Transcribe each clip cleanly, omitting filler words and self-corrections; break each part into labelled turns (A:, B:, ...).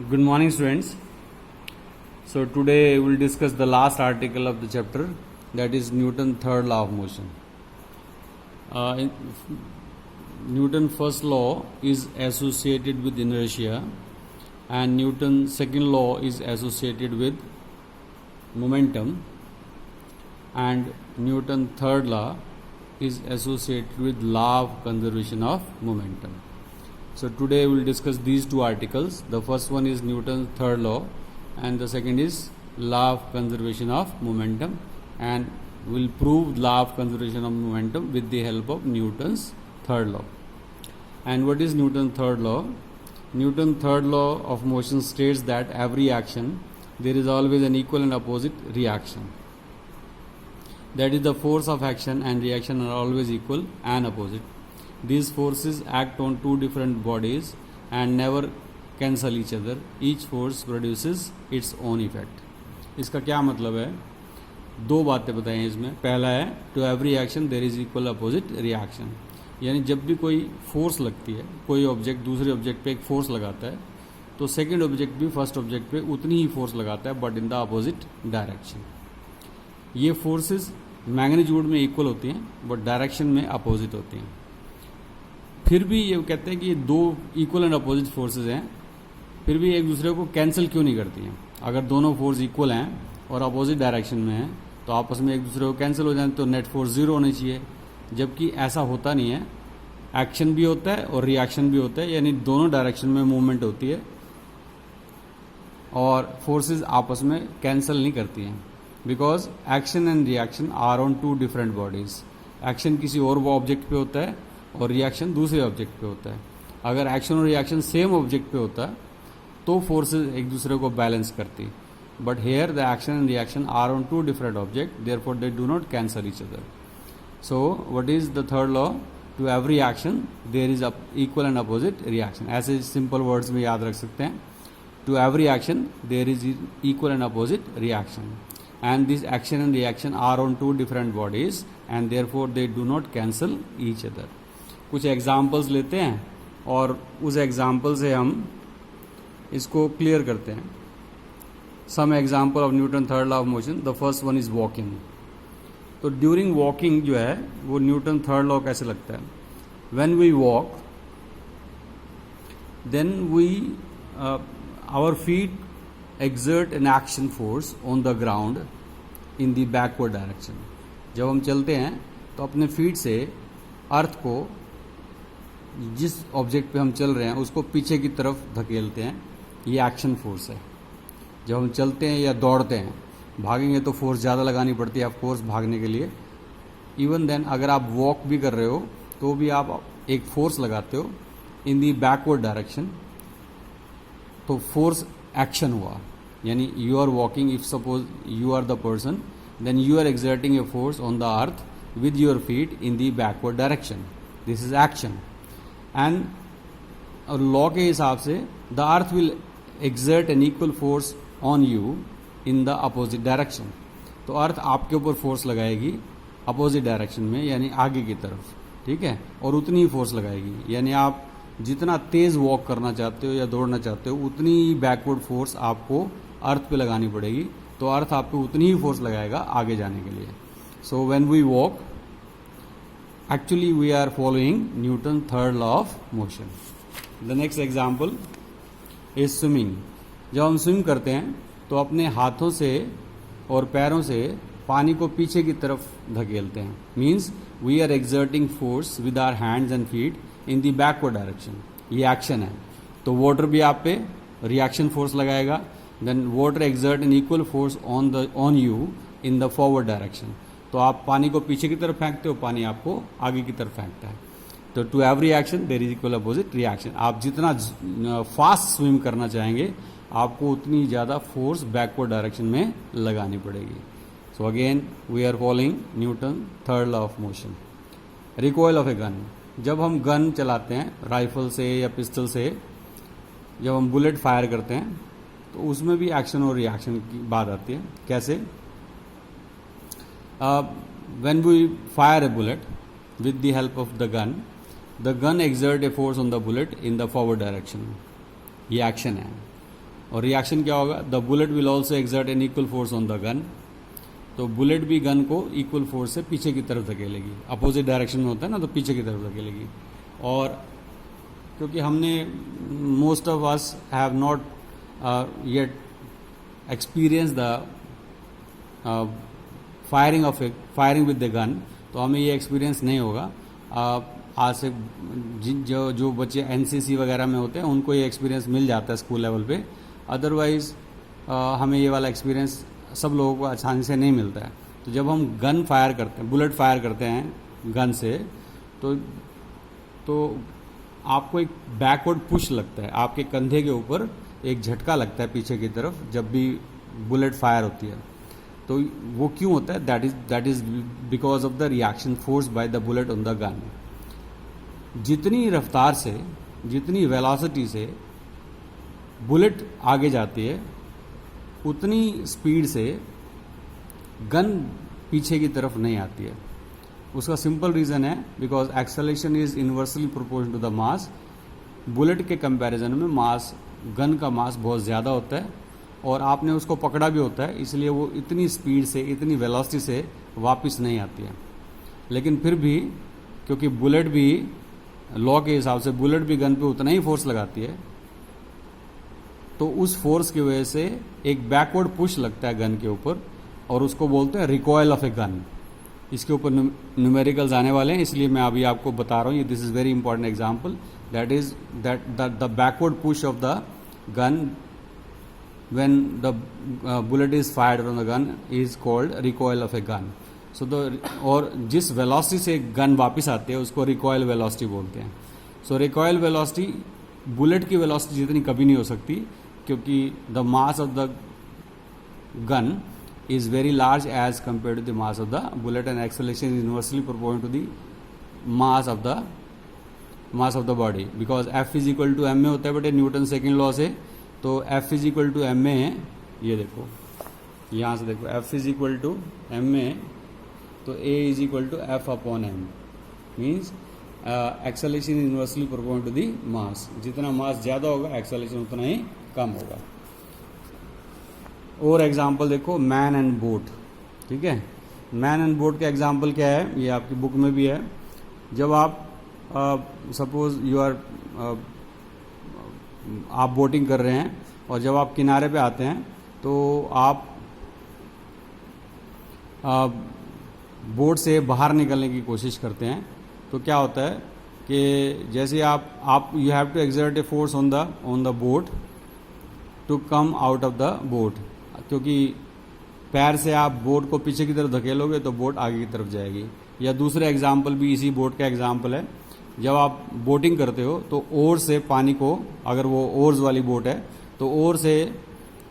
A: Good morning, students. So today we will discuss the last article of the chapter, that is Newton's third law of motion. Newton's first law is associated with inertia, and Newton's second law is associated with momentum, and Newton's third law is associated with law of conservation of momentum. So today we will discuss these two articles. The first one is Newton's third law, and the second is law of conservation of momentum, and we will prove law of conservation of momentum with the help of Newton's third law. And what is Newton's third law? Newton's third law of motion states that every action there is always an equal and opposite reaction. That is, the force of action and reaction are always equal and opposite. These forces act on two different bodies and never cancel each other. Each force produces its own effect. इसका क्या मतलब है? दो बातें बताई हैं इसमें. पहला है, to every action there is equal opposite reaction. यानी जब भी कोई फोर्स लगती है, कोई ऑब्जेक्ट दूसरे ऑब्जेक्ट पे एक फोर्स लगाता है, तो सेकंड ऑब्जेक्ट भी फर्स्ट ऑब्जेक्ट पे उतनी ही फोर्स लगाता है, but in the opposite direction. ये फोर्सेस मैग्नीट्यूड में इक्वल होती हैं, बट डायरेक्शन में अपोजिट होती हैं. फिर भी ये कहते हैं कि ये दो इक्वल एंड अपोजिट फोर्सेस हैं, फिर भी एक दूसरे को कैंसिल क्यों नहीं करती हैं? अगर दोनों फोर्स इक्वल हैं और अपोजिट डायरेक्शन में हैं, तो आपस में एक दूसरे को कैंसिल हो जाए, तो नेट फोर्स जीरो होनी चाहिए. जबकि ऐसा होता नहीं है. एक्शन भी होता है और रिएक्शन भी होता है, यानी दोनों डायरेक्शन में मूवमेंट होती है और फोर्सेस आपस में कैंसिल नहीं करती हैं. Because action and reaction are on two different bodies. Action किसी और ऑब्जेक्ट पे होता है और रिएक्शन दूसरे ऑब्जेक्ट पे होता है. अगर एक्शन और रिएक्शन सेम ऑब्जेक्ट पे होता है तो फोर्सेस एक दूसरे को बैलेंस करती. But here the action and reaction are on two different object, therefore they do not cancel each other. So what is the third law? To every action there is equal and opposite reaction. ऐसे simple words में याद रख सकते हैं. To every action there is equal and opposite reaction, and this action and reaction are on two different bodies and therefore they do not cancel each other. कुछ examples लेते हैं और उस एग्जाम्पल से हम इसको क्लियर करते हैं. Some example of Newton third law of motion. The first one is walking. तो ड्यूरिंग वॉकिंग जो है वो न्यूटन थर्ड लॉ कैसे लगता है? When we walk then we our feet exert an action force on the ground in the backward direction. जब हम चलते हैं तो अपने फीट से अर्थ को, जिस ऑब्जेक्ट पे हम चल रहे हैं उसको पीछे की तरफ धकेलते हैं. ये एक्शन फोर्स है. जब हम चलते हैं या दौड़ते हैं, भागेंगे तो फोर्स ज़्यादा लगानी पड़ती है ऑफ कोर्स भागने के लिए. इवन देन अगर आप वॉक भी कर रहे हो तो भी आप एक फोर्स लगाते हो इन दी बैकवर्ड डायरेक्शन, तो फोर्स एक्शन हुआ. यानी you are walking, if suppose you are the person, then you are exerting a force on the earth with your feet in the backward direction. This is action. And law के हिसाब से the earth will exert an equal force on you in the opposite direction. तो earth आपके ऊपर force लगाएगी opposite direction में, यानी आगे की तरफ. ठीक है, और उतनी ही फोर्स लगाएगी. यानी आप जितना तेज वॉक करना चाहते हो या दौड़ना चाहते हो, उतनी ही बैकवर्ड फोर्स आपको अर्थ पे लगानी पड़ेगी. तो अर्थ आप पे उतनी ही फोर्स लगाएगा आगे जाने के लिए. So when we walk actually we are following Newton third law of motion. The next example is swimming. जब हम स्विम करते हैं तो अपने हाथों से और पैरों से पानी को पीछे की तरफ धकेलते हैं. Means we are exerting force with our hands and feet in the backward direction. ये एक्शन है. तो वाटर भी आप पे रिएक्शन फोर्स लगाएगा. Then water exert an equal force on you in the forward direction. तो आप पानी को पीछे की तरफ फेंकते हो, पानी आपको आगे की तरफ फेंकता है. तो to every action there is equal opposite reaction. आप जितना फास्ट स्विम करना चाहेंगे आपको उतनी ज़्यादा फोर्स बैकवर्ड डायरेक्शन में लगानी पड़ेगी. So again we are following Newton third law of motion. Recoil of a gun. जब हम गन चलाते हैं राइफल से या पिस्टल से, जब हम बुलेट फायर करते हैं तो उसमें भी एक्शन और रिएक्शन की बात आती है. कैसे? When we fire a bullet with the help of the gun exert a force on the bullet in the forward direction. ये एक्शन है. और रिएक्शन क्या होगा, the bullet will also exert an equal force on the gun. तो bullet भी gun को equal force से पीछे की तरफ धकेलेगी, अपोजिट डायरेक्शन में होता है ना, तो पीछे की तरफ धकेलेगी। और क्योंकि हमने most of us have not yet experience the firing with the gun, तो हमें ये एक्सपीरियंस नहीं होगा। आज से जो बच्चे एनसीसी वगैरह में होते हैं उनको ये एक्सपीरियंस मिल जाता है स्कूल लेवल पे, अदरवाइज हमें ये वाला एक्सपीरियंस सब लोगों को आसानी से नहीं मिलता है। तो जब हम गन फायर करते हैं, बुलेट फायर करते हैं गन से, तो आपको एक बैकवर्ड पुश लगता है, आपके कंधे के ऊपर एक झटका लगता है पीछे की तरफ जब भी बुलेट फायर होती है। तो वो क्यों होता है, that is because of the reaction force by the bullet on the gun. जितनी रफ्तार से, जितनी वेलोसिटी से बुलेट आगे जाती है, उतनी स्पीड से गन पीछे की तरफ नहीं आती है। उसका सिंपल रीज़न है because acceleration is inversely proportional to the mass. Bullet के कंपैरिजन में मास, गन का मास बहुत ज़्यादा होता है और आपने उसको पकड़ा भी होता है, इसलिए वो इतनी स्पीड से, इतनी वेलोसिटी से वापस नहीं आती है। लेकिन फिर भी क्योंकि बुलेट भी, लॉ के हिसाब से बुलेट भी गन पे उतना ही फोर्स लगाती है, तो उस फोर्स की वजह से एक बैकवर्ड पुश लगता है गन के ऊपर और उसको बोलते हैं रिकॉयल ऑफ ए गन। इसके ऊपर न्यूमेरिकल्स आने वाले हैं, इसलिए मैं अभी आपको बता रहा हूँ, this is very important example, that is that the backward push of the gun when the bullet is fired from the gun is called recoil of a gun. So और जिस वेलोसिटी से गन वापस आती है उसको recoil velocity बोलते हैं। So recoil velocity bullet की वेलोसिटी जितनी कभी नहीं हो सकती, क्योंकि the mass of the gun is very large as compare to the mass of the bullet and acceleration is inversely proportional to the mass of the body, because F is equal to M A होता है बेटे Newton second law से। तो F is equal to M A है, ये देखो यहाँ से देखो F is equal to M A, तो A is equal to F upon M, means acceleration is inversely proportional to the mass. जितना मास ज़्यादा होगा एक्सेलरेशन उतना ही कम होगा। और एग्जाम्पल देखो, मैन एंड बोट, ठीक है। मैन एंड बोट का एग्जाम्पल क्या है, ये आपकी बुक में भी है। जब आप सपोज आप बोटिंग कर रहे हैं और जब आप किनारे पे आते हैं तो आप बोट से बाहर निकलने की कोशिश करते हैं, तो क्या होता है कि जैसे आप you have to exert a force on the boat to come out of the boat, क्योंकि पैर से आप बोट को पीछे की तरफ धकेलोगे तो बोट आगे की तरफ जाएगी। या दूसरा एग्जाम्पल भी इसी बोट का एग्जाम्पल है, जब आप बोटिंग करते हो तो ओर से पानी को, अगर वो ओर्स वाली बोट है तो ओर से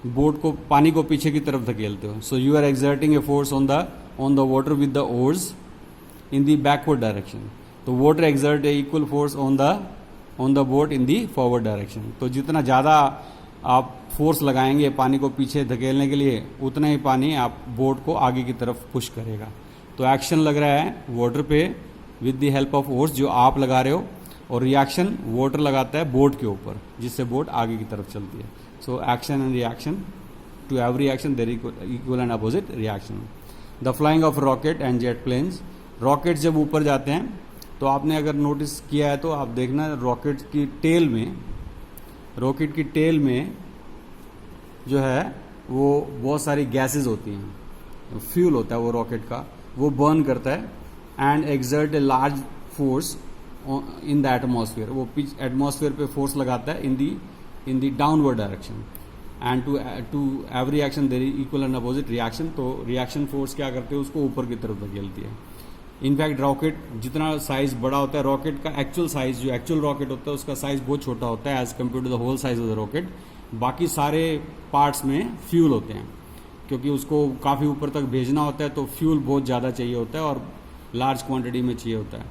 A: बोट को, पानी को पीछे की तरफ धकेलते हो। So you are exerting a force on the water with the oars in the backward direction. तो water exert a equal force on the boat in the forward direction. तो जितना ज़्यादा आप फोर्स लगाएंगे पानी को पीछे धकेलने के लिए, उतना ही पानी आप बोट को आगे की तरफ पुश करेगा। तो एक्शन लग रहा है वाटर पे with the help of ores जो आप लगा रहे हो, और रिएक्शन वाटर लगाता है बोट के ऊपर जिससे बोट आगे की तरफ चलती है। So action and reaction, to every action there equal and opposite reaction. The flying of rocket and jet planes, rocket जब ऊपर जाते हैं तो आपने अगर नोटिस किया है तो आप देखना रॉकेट की टेल में जो है वो बहुत सारी गैसेस होती हैं, फ्यूल होता है वो रॉकेट का, वो बर्न करता है and exert a large force in the atmosphere. वो एटमॉस्फेयर पे फोर्स लगाता है in the downward direction and to every action there equal and opposite reaction. तो रिएक्शन फोर्स क्या करते हैं, उसको ऊपर की तरफ धकेलती है। इनफैक्ट रॉकेट जितना साइज बड़ा होता है, रॉकेट का एक्चुअल साइज, जो एक्चुअल रॉकेट होता है उसका साइज बहुत छोटा होता है as compare to the whole size of the rocket. बाकी सारे पार्ट्स में फ्यूल होते हैं, क्योंकि उसको काफ़ी ऊपर तक भेजना होता है तो फ्यूल बहुत ज़्यादा चाहिए होता है और लार्ज क्वांटिटी में चाहिए होता है,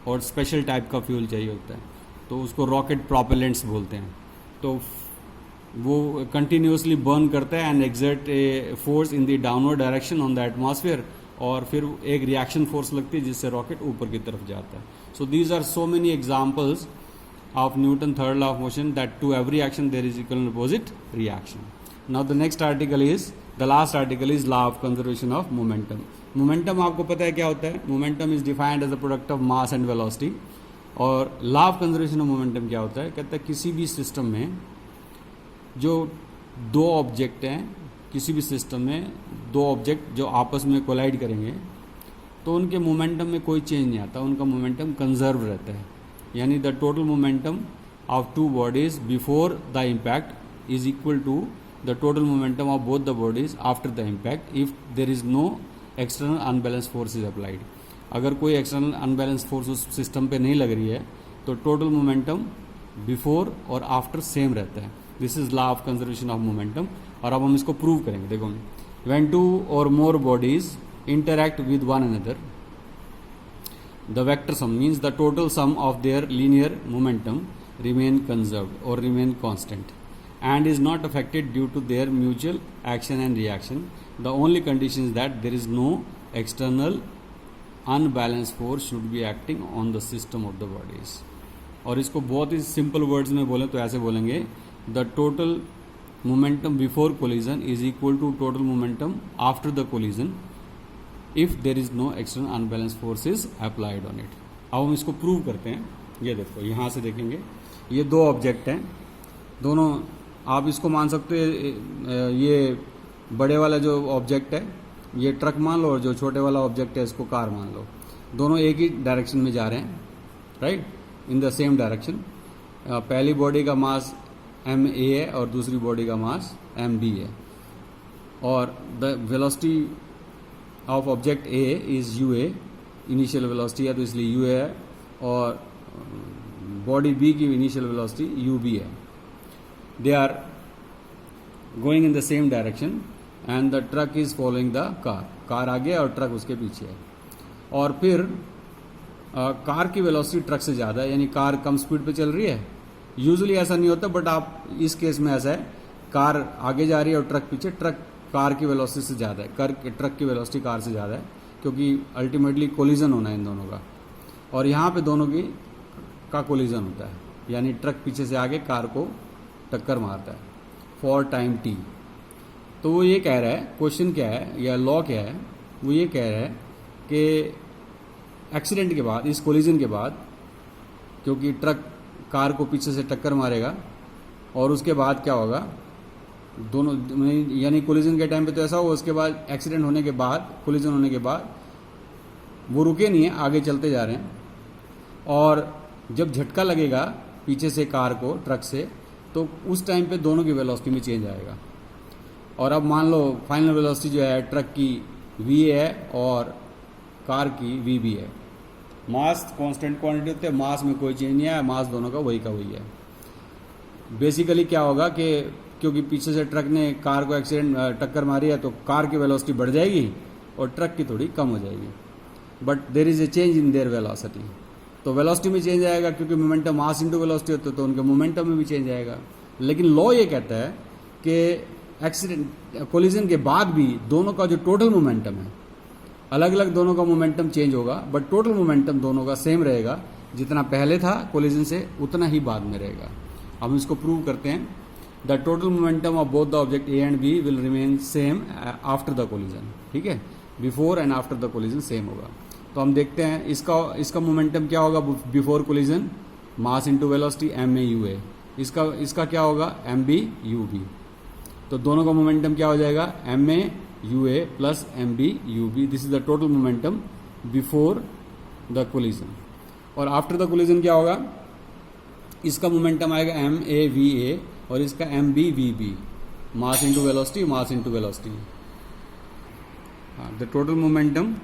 A: और स्पेशल टाइप का फ्यूल चाहिए होता है, तो उसको रॉकेट प्रोपेलेंट्स बोलते हैं। तो वो कंटिन्यूसली बर्न करता है and exert a force in the downward direction on the atmosphere, और फिर एक रिएक्शन फोर्स लगती है जिससे रॉकेट ऊपर की तरफ जाता है। So these are so many examples of Newton third law of motion that to every action there is equal and opposite reaction. Now the next article is, the last article is law of conservation of momentum. Momentum आपको पता है क्या होता है? Momentum is defined as the product of mass and velocity. और law of conservation of momentum क्या होता है? कहता है किसी भी सिस्टम में जो दो ऑब्जेक्ट हैं, किसी भी सिस्टम में दो ऑब्जेक्ट जो आपस में कोलाइड करेंगे तो उनके मोमेंटम में कोई चेंज नहीं आता, उनका मोमेंटम कंजर्व रहता है. यानी the total momentum of two bodies before the impact is equal to the total momentum of both the bodies after the impact if there is no external unbalance force is applied. अगर कोई external unbalance force उस system पे नहीं लग रही है तो total momentum before और आफ्टर सेम रहता है. This is law of conservation of momentum. और अब हम इसको प्रूव करेंगे. देखो, व्हेन टू और मोर bodies interact with one another, the vector sum means the total sum of their linear momentum remain conserved or remain constant and is not affected due to their mutual action and reaction. The only condition is that there is no external unbalanced force should be acting on the system of the bodies. और इसको बहुत ही simple words में बोलें तो ऐसे बोलेंगे, the total momentum before collision is equal to total momentum after the collision if there is no external unbalanced force is applied on it. अब हम इसको प्रूव करते हैं. ये देखो, यहाँ से देखेंगे, ये दो ऑब्जेक्ट हैं, दोनों आप इसको मान सकते हो. ये बड़े वाला जो ऑब्जेक्ट है ये ट्रक मान लो और जो छोटे वाला ऑब्जेक्ट है इसको कार मान लो. दोनों एक ही डायरेक्शन में जा रहे हैं, right, in the same direction. पहली बॉडी का मास ma है और दूसरी बॉडी का मास mb है. और the velocity of object A is ua, initial velocity है तो इसलिए ua है, और बॉडी बी की इनिशियल वेलोसिटी ub है. They are going in the same direction and the truck is following the car. Car आगे और ट्रक उसके पीछे है. और फिर कार की वेलोसिटी ट्रक से ज़्यादा है, यानी कार कम स्पीड पे चल रही है. यूजुअली ऐसा नहीं होता, बट आप इस केस में ऐसा है, कार आगे जा रही है और ट्रक पीछे. ट्रक कार की वेलोसिटी से ज़्यादा है, ट्रक की वेलोसिटी कार से ज़्यादा है, क्योंकि अल्टीमेटली कोलिजन होना है इन दोनों का. और यहाँ पे दोनों का कोलिजन होता है, यानी ट्रक पीछे से आगे कार को टक्कर मारता है फॉर टाइम टी. तो वो ये कह रहा है, क्वेश्चन क्या है या लॉ क्या है, वो ये कह रहा है कि एक्सीडेंट के बाद, इस कोलिजन के बाद, क्योंकि ट्रक कार को पीछे से टक्कर मारेगा और उसके बाद क्या होगा, दोनों, यानी कोलिजन के टाइम पे तो ऐसा हुआ, उसके बाद एक्सीडेंट होने के बाद, कोलिजन होने के बाद वो रुके नहीं है, आगे चलते जा रहे हैं. और जब झटका लगेगा पीछे से कार को ट्रक से, तो उस टाइम पे दोनों की वेलोसिटी में चेंज आएगा. और अब मान लो फाइनल वेलोसिटी जो है ट्रक की v है और कार की vb है. मास कांस्टेंट क्वांटिटी होते हैं, मास में कोई चेंज नहीं है, मास दोनों का वही है. बेसिकली क्या होगा कि क्योंकि पीछे से ट्रक ने कार को टक्कर मारी है तो कार की वेलोसिटी बढ़ जाएगी और ट्रक की थोड़ी कम हो जाएगी. But there is a change in their velocity. तो वेलोसिटी में चेंज आएगा, क्योंकि मोमेंटम मास इंटू वेलोसिटी होता है, तो उनके मोमेंटम में भी चेंज आएगा. लेकिन लॉ ये कहता है कि एक्सीडेंट कोलिजन के बाद भी दोनों का जो टोटल मोमेंटम है, अलग अलग दोनों का मोमेंटम चेंज होगा, बट टोटल मोमेंटम दोनों का सेम रहेगा. जितना पहले था कोलिजन से उतना ही बाद में रहेगा. हम इसको प्रूव करते हैं. The total momentum of both the object A and B will remain same after the collision. ठीक है, before and after the collision same होगा. तो हम देखते हैं इसका मोमेंटम क्या होगा before collision, mass into velocity ma ua. इसका क्या होगा, mb ub. तो दोनों का मोमेंटम क्या हो जाएगा, ma ua plus mb ub. This is the total momentum before the collision. और आफ्टर द कोलिजन क्या होगा, इसका मोमेंटम आएगा ma va और इसका mb vb. Mass into velocity, mass into velocity. The total momentum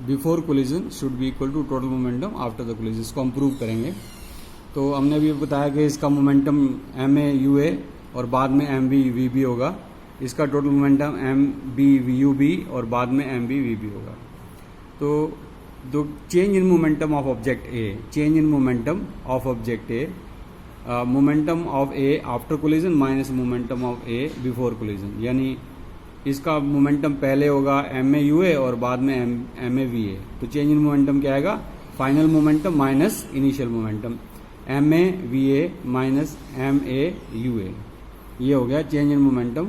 A: before collision should be equal to total momentum after the collision. इसको हम prove करेंगे. तो हमने अभी बताया कि इसका मोमेंटम ma ua और बाद में mb vb होगा. इसका टोटल मोमेंटम mb ub और बाद में mb vb होगा. तो the change in momentum of object A, change in momentum of object A, momentum of A after collision minus momentum of A before collision. यानी इसका momentum पहले होगा ma ua और बाद में ma va. तो चेंज इन मोमेंटम क्या आएगा, final momentum minus initial momentum. M A V A minus M A U A, ये हो गया change in momentum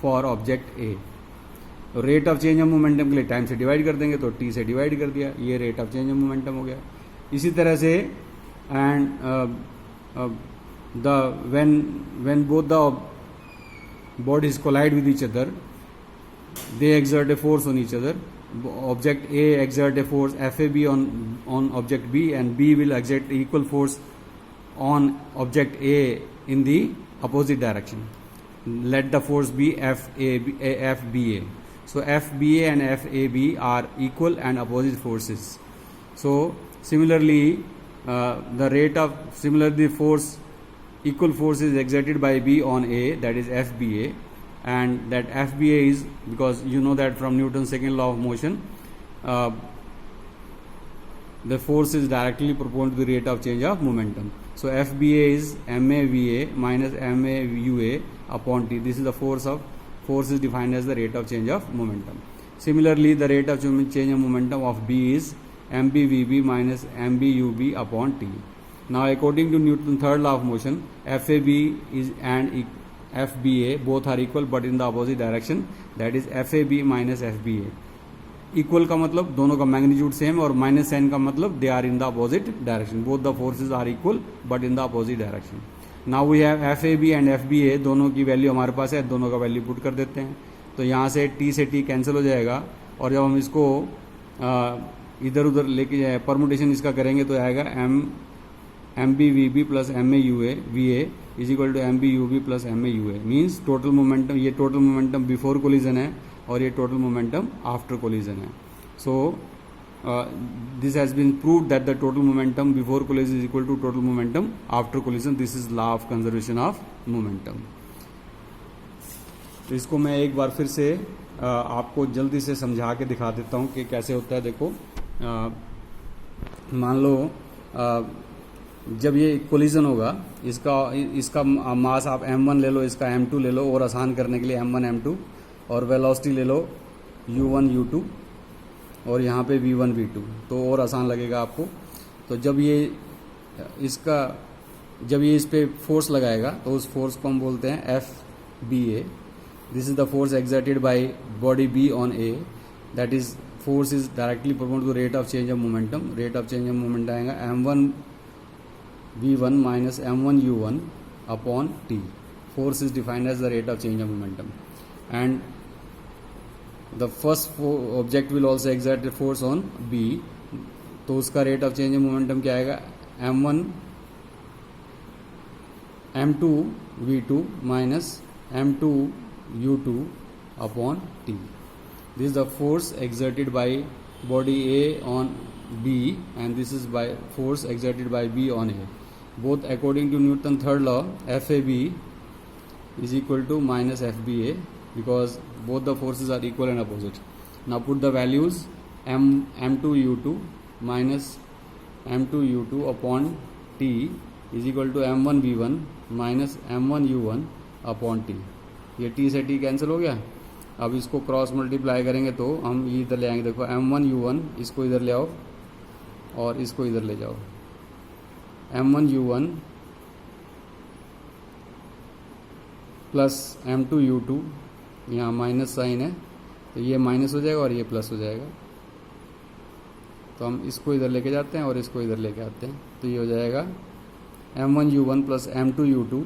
A: for object A. Rate of change of momentum के लिए टाइम से divide कर देंगे तो टी से डिवाइड कर दिया, ये rate of change of momentum हो गया। इसी तरह से and when both the bodies collide with each other, they exert a force on each other. Object A exert a force FAB on object B, and B will exert equal force on object A in the opposite direction. Let the force be FBA. So FBA and FAB are equal and opposite forces. So similarly, equal force is exerted by B on A, that is FBA, and that FBA is, because you know that from Newton's second law of motion, the force is directly proportional to the rate of change of momentum. So FBA is MAVA minus MAUA upon T. This is the force is defined as the rate of change of momentum. Similarly, the rate of change of momentum of B is MBVB minus MBUB upon T. Now, according to Newton's third law of motion, FAB and FBA both are equal but in the opposite direction, that is FAB minus FBA. Equal का मतलब दोनों का magnitude same, और minus sign का मतलब they are in the opposite direction. Both the forces are equal but in the opposite direction. Now we have FAB and FBA, दोनों की value हमारे पास है, दोनों का वैल्यू पुट कर देते हैं. तो यहाँ से T से T कैंसिल हो जाएगा, और जब हम इसको इधर उधर लेके जाए परमुटेशन इसका करेंगे तो आएगा MBVB plus MAUA VA is equal to MBUB plus MAUA. Means total momentum, ये टोटल मोमेंटम बिफोर कोलिजन है और ये टोटल मोमेंटम आफ्टर कोलिजन है. So this has been proved that the total momentum before collision is equal to total momentum after collision. This is law of conservation of momentum. तो इसको मैं एक बार फिर से आपको जल्दी से समझा के दिखा देता हूँ कि कैसे होता है. देखो, मान लो जब ये कोलिजन होगा, इसका मास आप m1 ले लो, इसका m2 ले लो, और आसान करने के लिए m1 m2, और वेलोसिटी ले लो u1 u2, और यहाँ पे v1 v2, तो और आसान लगेगा आपको. तो जब ये इस पे फोर्स लगाएगा तो उस फोर्स को हम बोलते हैं FBA. This is the force exerted by body B on A. That is force is directly proportional to rate of change of momentum. Rate of change of momentum आएगा m1 v1 minus m1 u1 upon T. Force is defined as the rate of change of momentum, and the first object will also exert a force on B. तो उसका rate of change of momentum क्या आएगा? m2 v2 minus m2 u2 upon T. This is the force exerted by body A on B, and this is by force exerted by B on A. Both according to Newton's third law, FAB is equal to minus FBA, because both the forces are equal and opposite. Now put the values. m2 u2 minus m2 u2 upon T is equal to m1 v1 minus m1 u1 upon T. ये T से T cancel हो गया. अब इसको cross multiply करेंगे तो हम ये इधर ले आएंगे. देखो m1 u1, इसको इधर ले आओ और इसको इधर ले जाओ. m1 u1 plus m2 u2, यहाँ माइनस साइन है तो ये माइनस हो जाएगा और ये प्लस हो जाएगा. तो हम इसको इधर लेके जाते हैं और इसको इधर लेके आते हैं, तो ये हो जाएगा m1 u1 plus m2 u2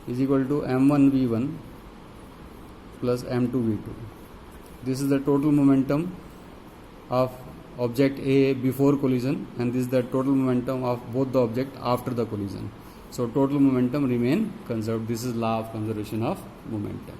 A: is equal to m1 v1 plus m2 v2. This is the total momentum of object A before collision, and this is the total momentum of both the object after the collision. So total momentum remain conserved. This is law of conservation of momentum.